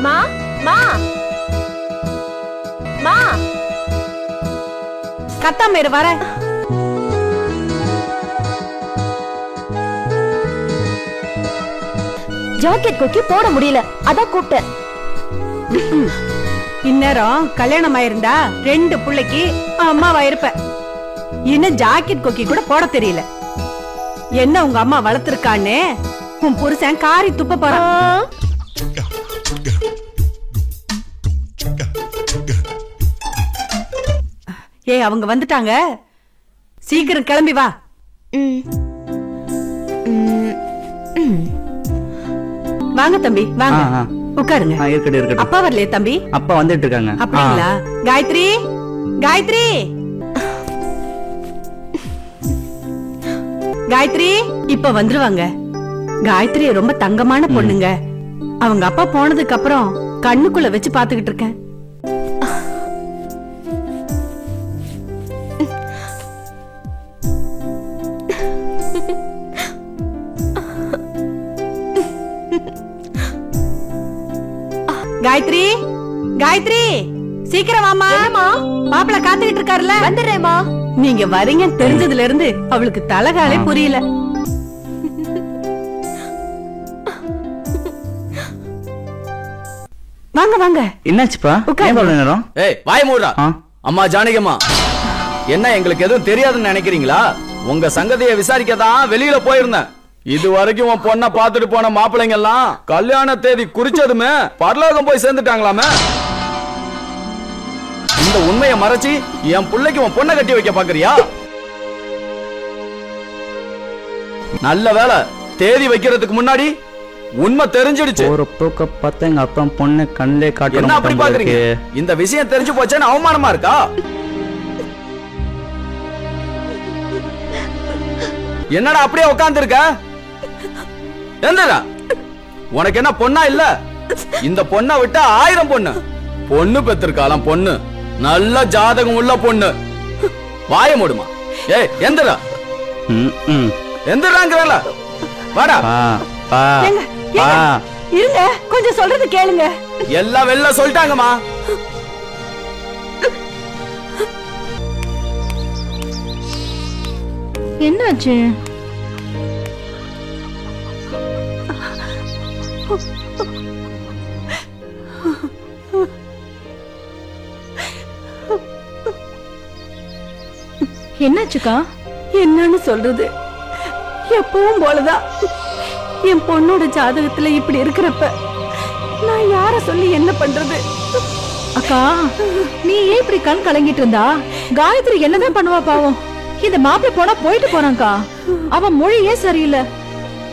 மா மா மா கத்தாம இரு வர. ஜாக்கெட் கொக்கி போட முடியல, அதான் கூப்பிட்டேன். இந்நேரம் கல்யாணம் ஆயிருந்தா 2 பிள்ளைக்கு அம்மாவா இருப்ப. இன்னும் ஜாக்கெட் கொக்கி கூட போட தெரியல. என்ன உங்க அம்மா வளர்த்திருக்கான்னு உன் புருஷன் காரி துப்ப போறான். ஏய், அவங்க வந்துட்டாங்க, சீக்கிரம் கிளம்பி வா. வாங்க தம்பி, வாங்க உட்காருங்க. அப்பா வரலையே தம்பி? அப்பா வந்துட்டு இருக்காங்க. அப்படிங்களா? காயத்ரி, காயத்ரி, காயத்ரி இப்ப வந்துருவாங்க. காயத்ரி ரொம்ப தங்கமான பொண்ணுங்க. அவங்க அப்பா போனதுக்கு அப்புறம் கண்ணுக்குள்ள வச்சு பாத்துக்கிட்டு இருக்கேன். காயத்ரி, காயத்ரி சீக்கிரம் வாமா. மாப்பிள்ள காத்துக்கிட்டு இருக்காருல்ல. வந்துடுறேம்மா. நீங்க வரீங்க தெரிஞ்சதுல இருந்து அவளுக்கு தலகாலே புரியல. வாங்க வாங்க. என்னாச்சுப்பா? நேரம் ஏய் வாய் மூடுடா. அம்மா ஜானகியம்மா, என்ன எங்களுக்கு எதுவும் தெரியாதுன்னு நினைக்கிறீங்களா? உங்க சங்கதியை விசாரிக்கதான் வெளியில போயிருந்தேன். இது வரைக்கும் உன் பொண்ணை பாத்துட்டு போன மாப்பிள்ளைங்க எல்லாம் கல்யாண தேதி குறிச்சதுமே பரலோகம் போய் சேர்ந்துட்டாங்களாமே. இந்த உண்மையை மறைச்சி என் பிள்ளைக்கு உன் பொண்ணை கட்டி வைக்க பாக்குறியா? நல்ல வேலை, தேதி வைக்கிறதுக்கு முன்னாடி உண்மை தெரிஞ்சிடுச்சு. ஒரு போக்க பார்த்தா எங்க அப்பா பொண்ணு கண்ணே காட்ட. என்ன அப்படி பாக்குறீங்க? இந்த விஷயம் தெரிஞ்சு போச்சேன்னு அவமானமா இருக்கா? என்னடா அப்படியே உட்கார்ந்து இருக்க? எந்தடா உனக்கு என்ன பொண்ணா இல்ல? இந்த பொண்ணை விட்டா 1000 பொண்ணு. பொண்ணு பெத்திருக்காளாம் பொண்ணு, நல்ல ஜாதகம் உள்ள பொண்ணு. வாய மூடுமா. ஏய் எந்தடா எந்தடாங்கறல வாடா. இருங்க, கொஞ்சம் சொல்றது கேளுங்க. எல்லாம் வெளில சொல்லிட்டாங்கம்மா. என்னாச்சு? என்னாச்சுக்கா? என்னன்னு சொல்றது, எப்பவும் போலதான் என் பொண்ணோட ஜாதகத்துல இப்படி இருக்கிறப்ப நான் யார சொல்லி என்ன பண்றது? அக்கா, நீ ஏன் இப்படி கண் கலங்கிட்டு இருந்தா? காயத்ரி என்னதான் பண்ணுவா பாவம். இந்த மாப்பிள்ளை போனா போயிட்டு போறான்க்கா. அவன் மொழியே சரியில்லை.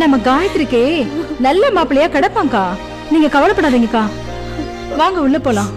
நம்ம காயத்ரிக்கு நல்ல மாப்பிள்ளையா கிடப்பாங்கக்கா. நீங்க கவலைப்படாதீங்கக்கா. வாங்க உள்ள போலாம்.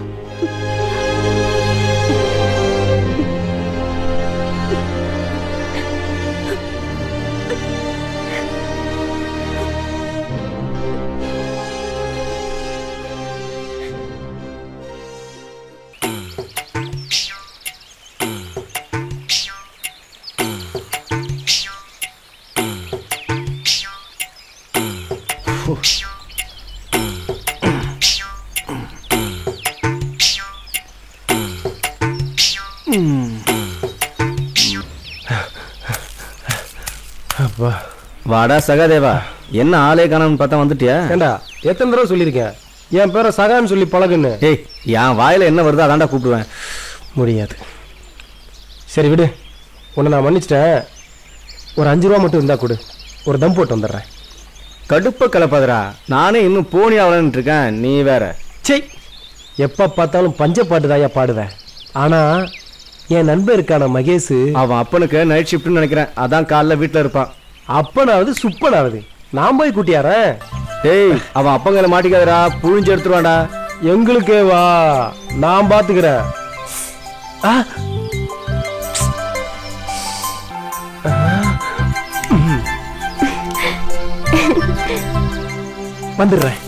வாடா சகாதேவா, என்ன ஆளே காணாமன்னு பார்த்தா வந்துட்டியா? ஏண்டா எத்தனை தடவை சொல்லியிருக்கேன் என் பேரை சகான்னு சொல்லி பழகுன்னு? ஏய், என் வாயில என்ன வருதோ அதான்டா கூப்பிடுவேன். முடியாது. சரி விடு, உன்னை நான் மன்னிச்சிட்டேன். ஒரு 5 ரூபா மட்டும் இருந்தா கொடு, ஒரு தம் போட்டு வந்துடுறேன். கடுப்ப கலப்பாதரா, நானே இன்னும் போனி ஆகலன்னு இருக்கேன், நீ வேற. சே, எப்ப பார்த்தாலும் பஞ்ச பாட்டு தாயா பாடுவேன். ஆனா என் நண்பன் இருக்கான மகேஷ், அவன் அப்பனுக்கு நைட் ஷிஃப்ட்னு நினைக்கிறேன், அதான் காலைல வீட்டுல இருப்பான். அப்பனாவது சுப்பனாவது நான் போய் கூட்டியாரேன். டேய், அவன் அப்பங்களை மாட்டிக்காதரா, புழிஞ்சு எடுத்துருவான்டா. எங்களுக்கே வா, நான் பாத்துக்கிறேன். வந்துடுறேன்.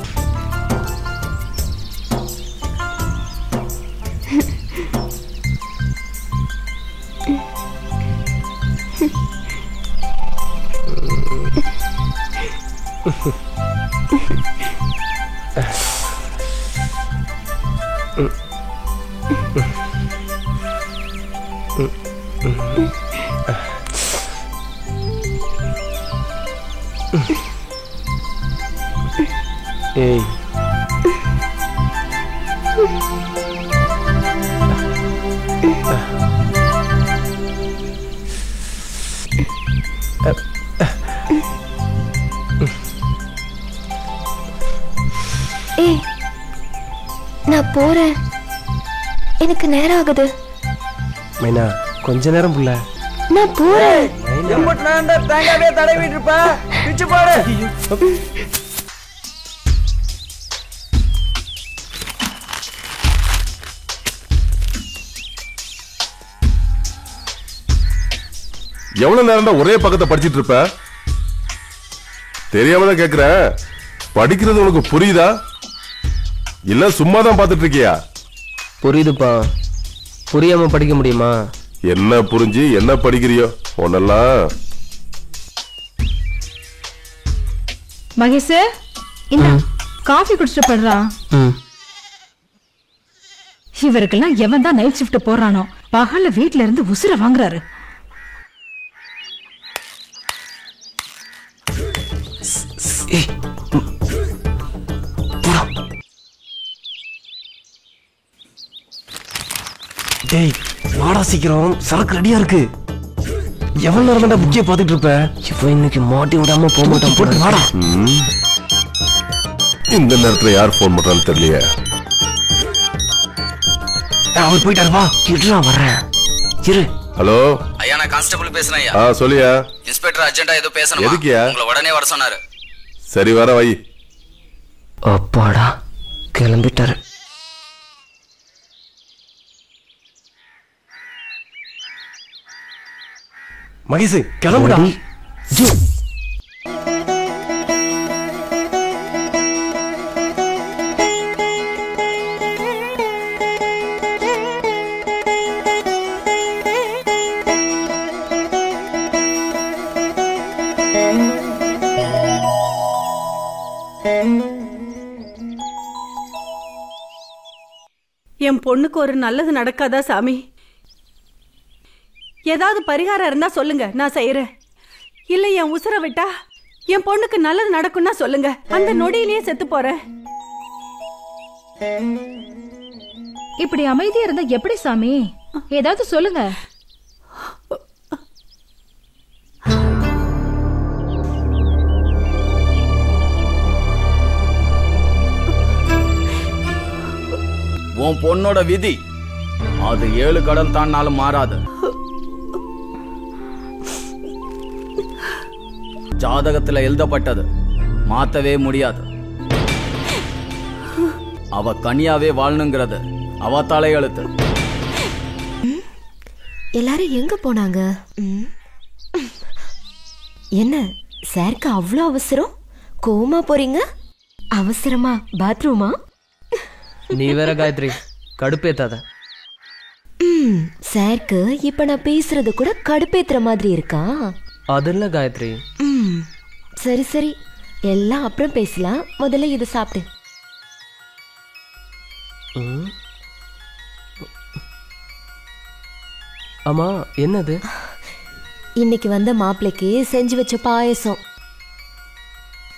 ஏய் ஏய் நான் போறேன், எனக்கு நேரம் ஆகுது. மைனா கொஞ்ச நேரம் புள்ள. நான் போறேன். தேங்காவே தடவிட்டு இருப்ப பிச்சு போடு. எவ்வளவு நேரம் ஒரே பக்கத்தை படிச்சிட்டு இருப்ப? தெரியாம தான் கேக்குற. படிக்கிறது உனக்கு புரியுதா இல்ல சும்மா தான் பாத்துட்டு இருக்கியா? புரியுதுப்பா. புரியாம படிக்க முடியுமா? என்ன புரிஞ்சு என்ன படிக்கிறியோ ஒன்னெல்லாம். மகேஷ் இந்த காஃபி குடிச்சிட்டு படுறா. இவருக்கெல்லாம் எவன் தான் நைட் ஷிஃப்ட் போறானோ பகல்ல வீட்ல இருந்து உசுர வாங்குறாரு. டேய் வாடா சீக்கிரம், சரக்கு ரெடியா இருக்கு. எவ்வளவு நேரம் தான் புக்கிய பாத்துட்டு இருப்ப? இவன் இன்னைக்கு மாட்டி விடாம போக மாட்டான். போட்டு வாடா. இந்த நேரத்துல யார் போன் பண்றான்னு தெரியலையே. அவர் போயிட்டாரு, வா இருடா வர்றேன். இரு. ஹலோ ஐயா, நான் கான்ஸ்டபிள் பேசுறேன் ஐயா. சொல்லியா. இன்ஸ்பெக்டர் அர்ஜென்ட்டா ஏதோ பேசணும். எதுக்குயா? உங்களை உடனே வர சொன்னாரு. சரி வர வை. அப்பாடா கிளம்பிட்டாரு. மகேஷ் கிளம்புடா. என் பொண்ணுக்கு ஒரு நல்லது நடக்காதா சாமி? ஏதாவது பரிகாரம் இருந்தா சொல்லுங்க, நான் செய்யறேன். இல்ல என் உசுர விட்டா என் பொண்ணுக்கு நல்லது நடக்கும்னா சொல்லுங்க, அந்த நொடியிலேயே செத்து போறேன். இப்படி அமைதியா இருந்தா எப்படி சாமி? ஏதாவது சொல்லுங்க. உன் பொண்ணோட விதி அது 7 கடல் தாண்டாலும் மாறாது. ஜாதகத்துல எழுதப்பட்டது மாத்தவே முடியாது. அவ கனியாவே வாழணுங்கிறது அவ தலையெழுத்து. எல்லாரும் எங்க போனாங்க? என்ன சாருக்கு அவ்வளோ அவசரம்? கோமா போறீங்க? அவசரமா பாத்ரூமா? நீ வேற காயத்ரி கடுப்பேத்தாத. சாருக்கு இப்ப நான் பேசுறது கூட கடுப்பேத்துற மாதிரி இருக்கா? அது இல்ல காயத்ரி. சரி சரி, எல்லாம் அப்புறம் பேசலாம். முதல்ல இது சாப்பிடு. ஆமா என்னது? இன்னைக்கு வந்த மாப்பிள்ளைக்கு செஞ்சு வச்ச பாயசம்.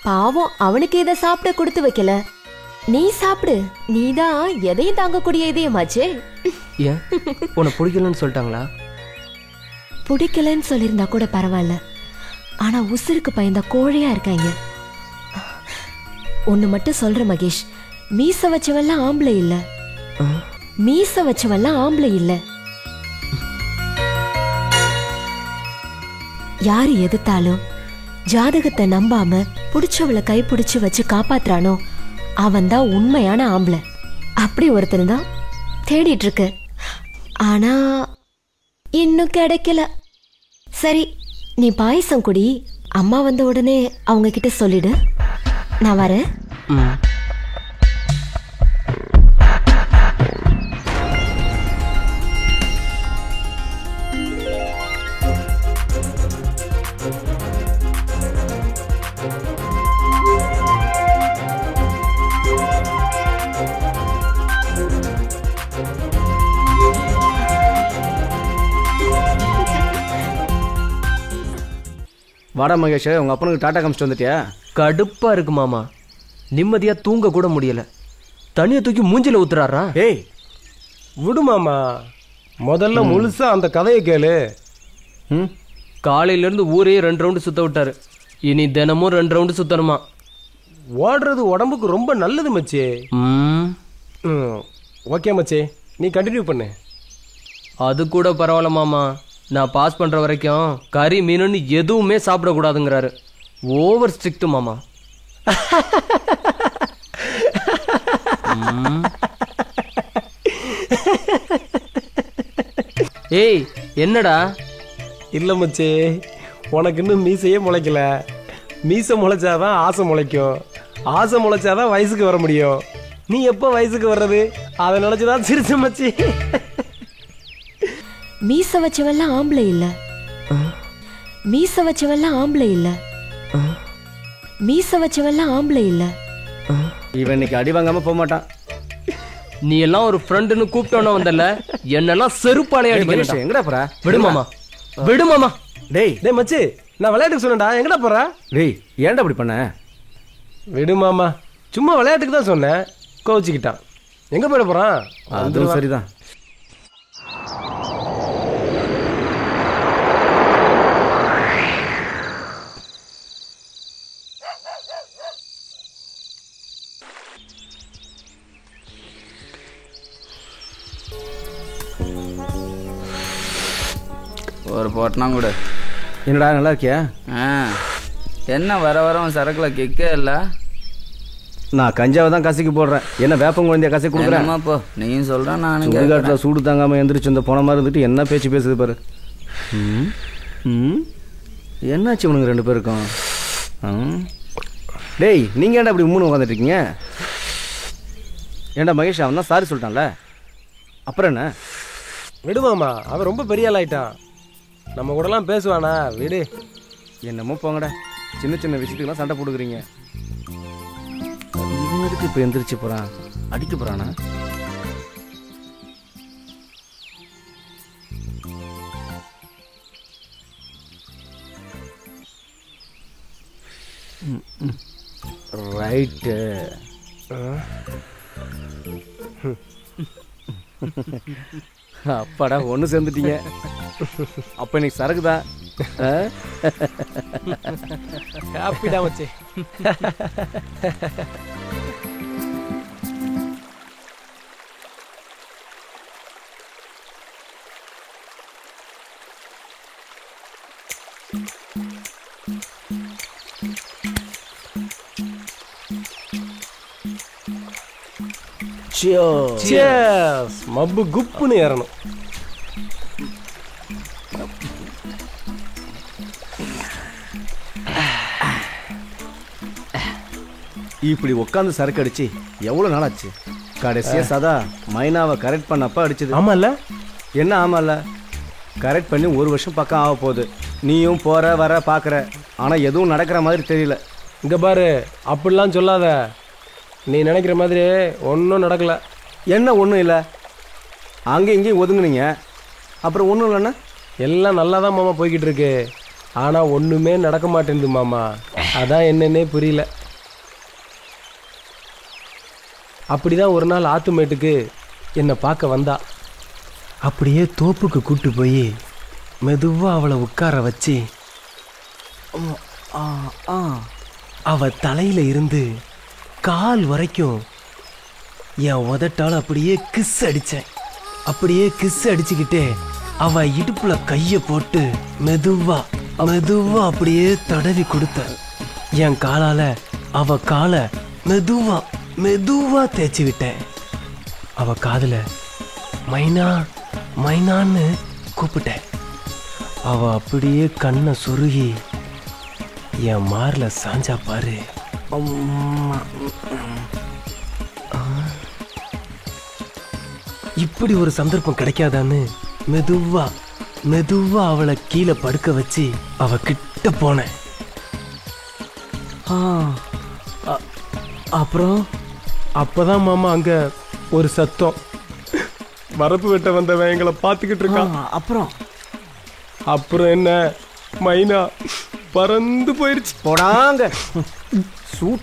பாவம் அவனுக்கு இதை சாப்பிட கொடுத்து வைக்கல, நீ சாப்பிடு. நீதான் எதையும் தாங்கக்கூடிய இதயமாச்சே. ஏன் உனக்கு பிடிக்கலன்னு சொல்லிட்டாங்களா? பிடிக்கலன்னு சொல்லியிருந்தா கூட பரவாயில்ல, ஆனா உசுருக்கு பயந்த கோழையா இருக்காங்க. ஒண்ணு மட்டும் சொல்ற மகேஷ், மீச வச்சவெல்லாம் ஆம்பளை இல்ல. மீச வச்சவெல்லாம் ஆம்பளை இல்ல. யாரு எதிர்த்தாலும் ஜாதகத்தை நம்பாம புடிச்சவளை கை பிடிச்சு வச்சு காப்பாத்துறானோ அவன் தான் உண்மையான ஆம்பளை. அப்படி ஒருத்தர் தான் தேடிட்டு இருக்க, ஆனா இன்னும் கிடைக்கல. சரி நீ பாயசம் குடி, அம்மா வந்த உடனே அவங்க கிட்ட சொல்லிடு. நான் வரேன். வாடா மகேஷ், உங்க அப்பனுக்கு டாட்டா காமிச்சிட்டு வந்துட்டியா? கடுப்பா இருக்கு மாமா. நிம்மதியா தூங்க கூட முடியல. தண்ணியை தூக்கி மூஞ்சில ஊத்துறாரா? ஏய் விடு மாமா, முதல்ல முழுசா அந்த கதையை கேளு. காலையில இருந்து ஊரே 2 ரவுண்டு சுத்த விட்டாரு. இனி தினமும் 2 ரவுண்டு சுத்தணுமா. ஓடுறது உடம்புக்கு ரொம்ப நல்லது மச்சி. ஓகே மச்சி, நீ கண்டினியூ பண்ணு. அது கூட பரவாயில்ல மாமா. நான் பாஸ் பண்ற வரைக்கும் கறி மீனுன்னு எதுவுமே சாப்பிடக்கூடாதுங்கிறாரு. ஓவர் ஸ்ட்ரிக்ட் மாமா. ஏய் என்னடா? இல்ல மச்சி, உனக்கு இன்னும் மீசையே முளைக்கல. மீசை முளைச்சாதான் ஆசை முளைக்கும். ஆசை முளைச்சாதான் வயசுக்கு வர முடியும். நீ எப்ப வயசுக்கு வர்றது? அதை நினைச்சுதான் சிரிச்ச மச்சி. மீச வச்சவெல்லாம் ஆம்பளை இல்ல. மீச வச்சவெல்லாம் ஆம்பளை இல்ல. மீச வச்சவெல்லாம் ஆம்பளை இல்ல. இவன் இன்னைக்கு அடி வாங்காம போக மாட்டான். நீ எல்லாம் ஒரு ஃப்ரெண்டுன்னு கூப்பிட்டோன்னு வந்தல, என்னெல்லாம் செருப்பாளைய அடிக்க. எங்கடா போற? விடு மாமா, விடு மாமா. டேய் டேய் மச்சி, நான் விளையாட்டுக்கு சொன்னேன்டா. எங்கடா போற? டேய் ஏன்டா அப்படி பண்ண? விடு மாமா, சும்மா விளையாட்டுக்கு தான் சொன்னேன். கோச்சிக்கிட்டான். எங்க போயிட போறான்? அதுவும் சரிதான். ஒரு போட்டலாம் கூட. என்னடா நல்லா இருக்கியா? என்ன வர வர சரக்குல கிக்கே இல்லை. நான் கஞ்சாவை தான் கசக்கி போடுறேன். என்ன வேப்பம் குழந்தைய கசக்கி கொடுக்குறேன். போ நீயும் சொல்ற. நான் சுடுகாட்டில் சூடு தாங்காமல் எந்திரிச்சு இந்த போன மாதிரி இருந்துட்டு என்ன பேச்சு பேசுது பாரு. என்னாச்சு உனக்கு 2 பேருக்கும்? டேய் நீங்கள் ஏன்டா அப்படி உம்முன்னு உட்காந்துட்டு இருக்கீங்க? ஏன்டா மகேஷ் அவன் தான் சாரி சொல்லிட்டான்ல, அப்புறம் என்ன? விடு மாமா, அவன் ரொம்ப பெரிய ஆள் ஆயிட்டான். நம்ம கூடலாம் பேசுவானா? விடு. என்னமோ போங்கடா, சின்ன சின்ன விஷயத்துக்கெல்லாம் சண்டை போட்டுக்கிறீங்க. இவன் எதுக்கு இப்போ எந்திரிச்சு போகிறான்? அடிக்க போகிறானா? ரைட்டு. அப்பாடா ஒன்று சேர்ந்துட்டீங்க. அப்போ இன்னைக்கு சரக்கு தான். ஹாப்பிடா மச்சி. Cheers. மப்பு குப்புன்னு ஏறணும். இப்படி உட்காந்து சரக்கு அடிச்சு எவ்வளோ நாள் ஆச்சு? கடைசியா சதா மைனாவை கரெக்ட் பண்ணப்ப அடிச்சது. ஆமால்ல? என்ன ஆமால்ல? கரெக்ட் பண்ணி 1 வருஷம் பக்கம் ஆக போகுது. நீயும் போற வர பார்க்குற, ஆனால் எதுவும் நடக்கிற மாதிரி தெரியல. இங்கே பாரு, அப்படிலாம் சொல்லாத. நீ நினைக்கிற மாதிரி ஒன்றும் நடக்கல. என்ன ஒன்றும் இல்லை? அங்கேயும் இங்கேயும் ஒதுங்குனீங்க, அப்புறம் ஒன்றும் இல்லைன்னா? எல்லாம் நல்லா தான் மாமா போய்கிட்டு இருக்கு. ஆனால் ஒன்றுமே நடக்க மாட்டேங்குது மாமா. அதான் என்னன்னே புரியல. அப்படிதான் ஒரு நாள் ஆத்துமேட்டுக்கு என்னை பார்க்க வந்தா. அப்படியே தோப்புக்கு கூட்டு போய் மெதுவாக அவளை உட்கார வச்சு அவ தலையில இருந்து கால் வரைக்கும் என் உதட்டால் அப்படியே கிஸ் அடித்தேன். அப்படியே கிஸ் அடிச்சுக்கிட்டே அவ இடுப்புல கையை போட்டு மெதுவா மெதுவா அப்படியே தடவி கொடுத்தேன். என் காலால அவ காலை மெதுவா மெதுவா தேய்ச்சி விட்டேன். அவ காதுல மைனா மைனான்னு கூப்பிட்டேன். அவ அப்படியே கண்ணை சொருகி என் மார்ல சாஞ்சா பாரு. இப்படி ஒரு சந்தர்ப்பம் கிடைக்காதான்னு மெதுவா மெதுவா அவளை கீழே படுக்க வச்சு அவ கிட்ட போனேன். அப்புறம் அப்பதான் மாமா அங்க ஒரு சத்தம். வரப்பு வெட்ட வந்தவன் எங்களை பார்த்துக்கிட்டு இருக்கான். அப்புறம் அப்புறம் என்ன, மைனா பறந்து போயிருச்சு போடாங்க சூட்டை